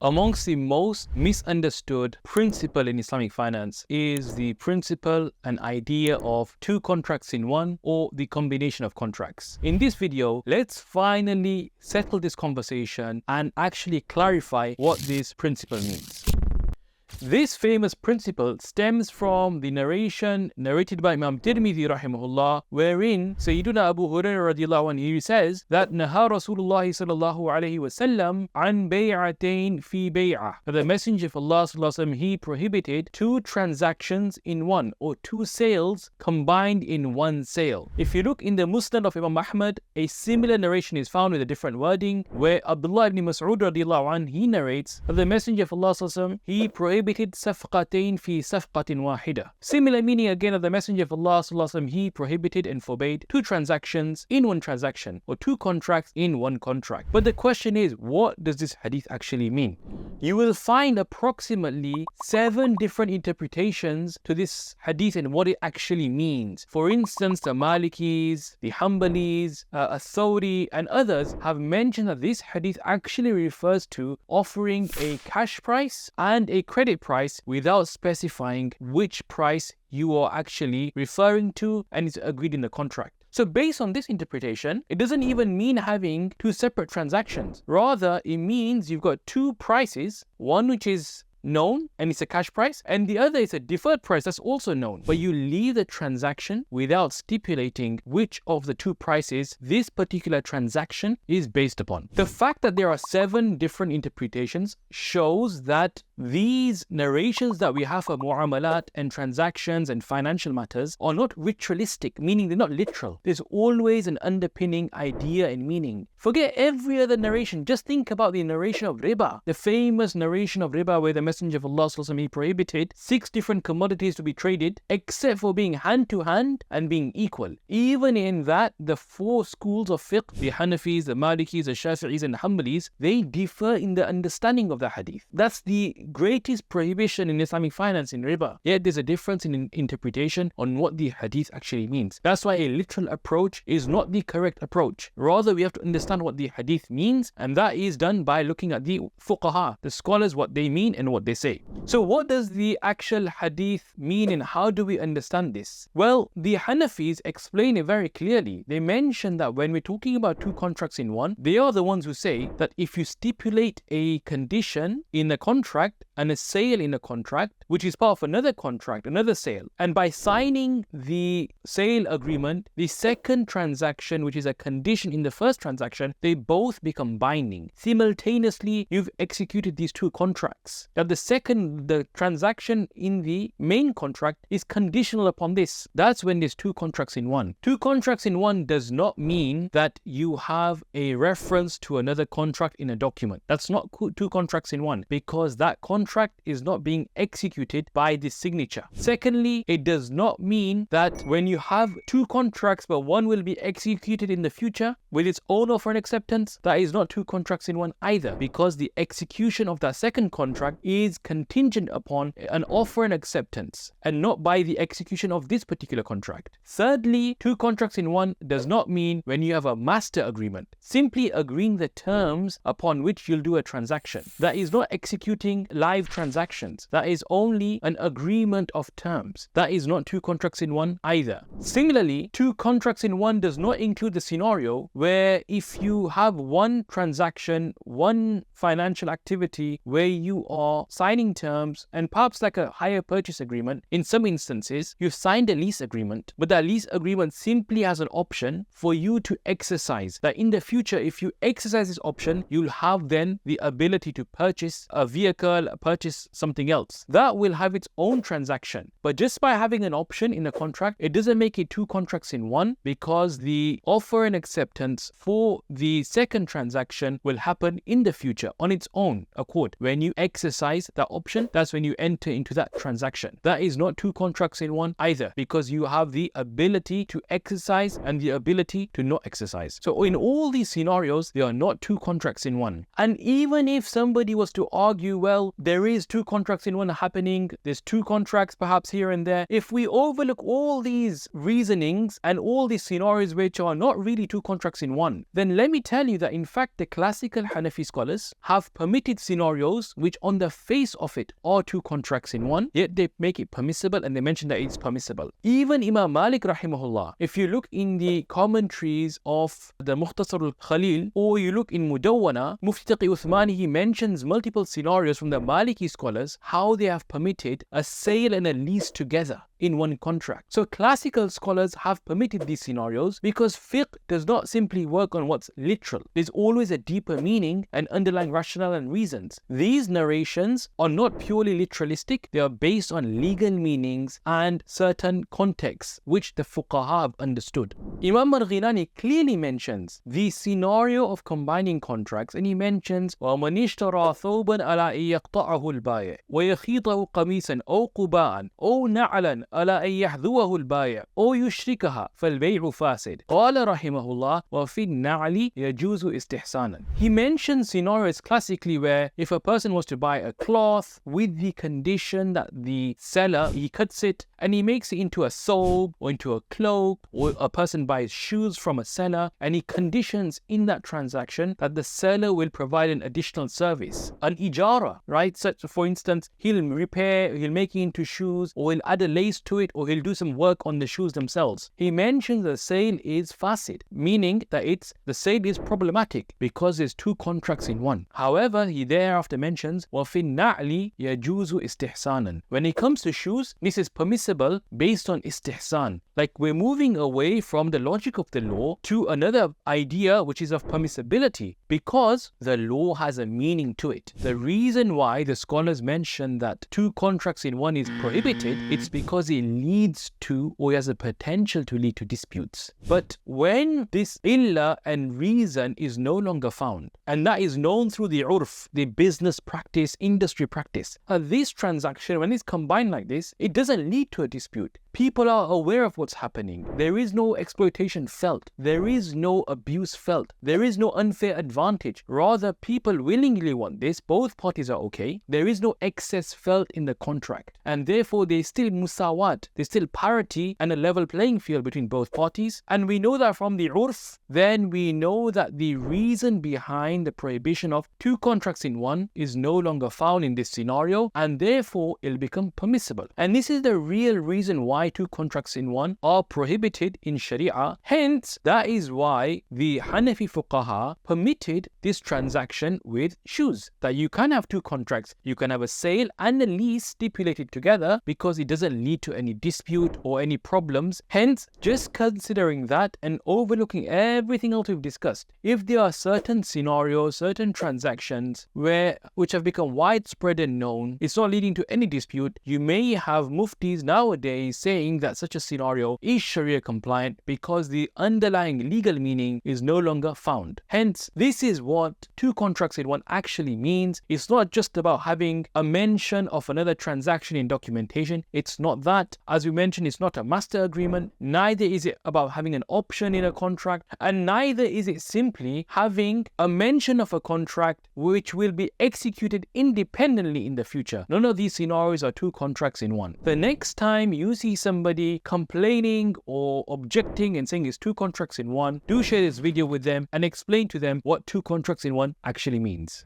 Amongst the most misunderstood principle in Islamic finance is the principle and idea of two contracts in one, or the combination of contracts. In this video, let's finally settle this conversation and actually clarify what this principle means. This famous principle stems from the narration narrated by Imam Tirmidhi rahimahullah, wherein Sayyiduna Abu Hurairah radiallahu anhu, he says that Naha Rasulullah sallallahu alayhi wasallam an bay'atain fi bay'ah. The Messenger of Allah sallallahu alayhi wasallam, he prohibited two transactions in one, or two sales combined in one sale. If you look in the Musnad of Imam Ahmad, a similar narration is found with a different wording, where Abdullah ibn Mas'ud radiallahu anhu, he narrates that the Messenger of Allah sallallahu alayhi wasallam, he prohibited safqatain fi safqatin wahida. Similar meaning again of the Messenger of Allah sallallahu alaihi wasallam, he prohibited and forbade two transactions in one transaction, or two contracts in one contract. But the question is, what does this hadith actually mean? You will find approximately 7 different interpretations to this hadith and what it actually means. For instance, the Malikis, the Hanbalis, Thawri and others have mentioned that this hadith actually refers to offering a cash price and a credit price without specifying which price you are actually referring to and is agreed in the contract. So based on this interpretation, it doesn't even mean having two separate transactions. Rather, it means you've got two prices, one which is known and it's a cash price, and the other is a deferred price that's also known. But you leave the transaction without stipulating which of the two prices this particular transaction is based upon. The fact that there are 7 different interpretations shows that these narrations that we have for mu'amalat and transactions and financial matters are not ritualistic, meaning they're not literal. There's always an underpinning idea and meaning. Forget every other narration. Just think about the narration of riba, the famous narration of riba, where the Messenger of Allah sallallahu alaihi wasallam, he prohibited 6 different commodities to be traded except for being hand to hand and being equal. Even in that, the 4 schools of fiqh, the Hanafis, the Malikis, the Shafi'is and Hanbalis, they differ in the understanding of the hadith. That's the greatest prohibition in Islamic finance, in riba. Yet there's a difference in interpretation on what the hadith actually means. That's why a literal approach is not the correct approach. Rather, we have to understand what the hadith means, and that is done by looking at the fuqaha, the scholars, what they mean and what they say. So what does the actual hadith mean and how do we understand this? Well, the Hanafis explain it very clearly. They mention that when we're talking about two contracts in one, they are the ones who say that if you stipulate a condition in a contract and a sale in a contract, which is part of another contract, another sale, and by signing the sale agreement, the second transaction, which is a condition in the first transaction, they both become binding. Simultaneously, you've executed these two contracts. That the transaction in the main contract is conditional upon this. That's when there's two contracts in one. Two contracts in one does not mean that you have a reference to another contract in a document. That's not two contracts in one, because that contract is not being executed by the signature. Secondly, it does not mean that when you have two contracts but one will be executed in the future with its own offer and acceptance, that is not two contracts in one either, because the execution of that second contract is contingent upon an offer and acceptance and not by the execution of this particular contract. Thirdly, two contracts in one does not mean when you have a master agreement, simply agreeing the terms upon which you'll do a transaction. That is not executing live transactions. That is only an agreement of terms. That is not two contracts in one either. Similarly, two contracts in one does not include the scenario where if you have one transaction, one financial activity where you are signing terms and perhaps like a hire purchase agreement. In some instances, you've signed a lease agreement, but that lease agreement simply has an option for you to exercise. That in the future, if you exercise this option, you'll have then the ability to purchase a vehicle, purchase something else. That will have its own transaction. But just by having an option in a contract, it doesn't make it two contracts in one, because the offer and acceptance for the second transaction will happen in the future on its own accord. When you exercise that option, that's when you enter into that transaction. That is not two contracts in one either, because you have the ability to exercise and the ability to not exercise. So in all these scenarios, they are not two contracts in one. And even if somebody was to argue, well, there is two contracts in one happening, there's two contracts perhaps here and there. If we overlook all these reasonings and all these scenarios which are not really two contracts in one, then let me tell you that in fact the classical Hanafi scholars have permitted scenarios which on the face of it are two contracts in one, yet they make it permissible and they mention that it's permissible. Even Imam Malik rahimahullah, if you look in the commentaries of the Mukhtasar al-Khalil or you look in Mudawwana, Mufti Taqi Uthmani, he mentions multiple scenarios from the Maliki scholars how they have permitted a sale and a lease together in one contract. So classical scholars have permitted these scenarios because fiqh does not simply work on what's literal. There's always a deeper meaning and underlying rationale and reasons. These narrations are not purely literalistic, they are based on legal meanings and certain contexts which the fuqaha have understood. Imam Marghilani clearly mentions the scenario of combining contracts, and he mentions وَمَنِ اشْتَرَى ثَوْبًا أَلَا أَن يَقْطَعَهُ الْبَائِعُ وَيَخِيطَهُ قَمِيصًا أَوْ قُبَاءً أَوْ نَعْلًا ألا أن يحذوه البائع أو يشركها فالبيع فاسد. قال رحمه الله وفي النعل يجوز استحسانا. He mentions scenarios classically where if a person was to buy a cloth with the condition that the seller, he cuts it and he makes it into a soap or into a cloak, or a person buys shoes from a seller and he conditions in that transaction that the seller will provide an additional service, an ijara, right? Such for instance, he'll make it into shoes, or he'll add a lace to it, or he'll do some work on the shoes themselves. He mentions the sale is fasid, meaning that the sale is problematic because there's two contracts in one. However, he thereafter mentions وَفِي النَّعْلِ يَجُوزُ إِسْتِحْسَانًا. When it comes to shoes, this is permissible based on istihsan. Like we're moving away from the logic of the law to another idea which is of permissibility because the law has a meaning to it. The reason why the scholars mention that two contracts in one is prohibited, it's because it leads to, or has a potential to lead to, disputes. But when this illah and reason is no longer found, and that is known through the urf, the business practice, industry practice, this transaction, when it's combined like this, it doesn't lead to a dispute. People are aware of what's happening. There is no exploitation felt. There is no abuse felt. There is no unfair advantage. Rather, people willingly want this. Both parties are okay. There is no excess felt in the contract. And therefore, there's still musawat. There's still parity and a level playing field between both parties. And we know that from the urf, then we know that the reason behind the prohibition of two contracts in one is no longer found in this scenario. And therefore, it'll become permissible. And this is the real reason why two contracts in one are prohibited in Sharia. Hence, that is why the Hanafi fuqaha permitted this transaction with shoes. That you can have two contracts. You can have a sale and a lease stipulated together because it doesn't lead to any dispute or any problems. Hence, just considering that and overlooking everything else we've discussed, if there are certain scenarios, certain transactions which have become widespread and known, it's not leading to any dispute, you may have muftis nowadays saying that such a scenario is Sharia compliant because the underlying legal meaning is no longer found. Hence, this is what two contracts in one actually means. It's not just about having a mention of another transaction in documentation. It's not that. As we mentioned, it's not a master agreement. Neither is it about having an option in a contract, and neither is it simply having a mention of a contract which will be executed independently in the future. None of these scenarios are two contracts in one. The next time you see somebody complaining or objecting and saying it's two contracts in one, do share this video with them and explain to them what two contracts in one actually means.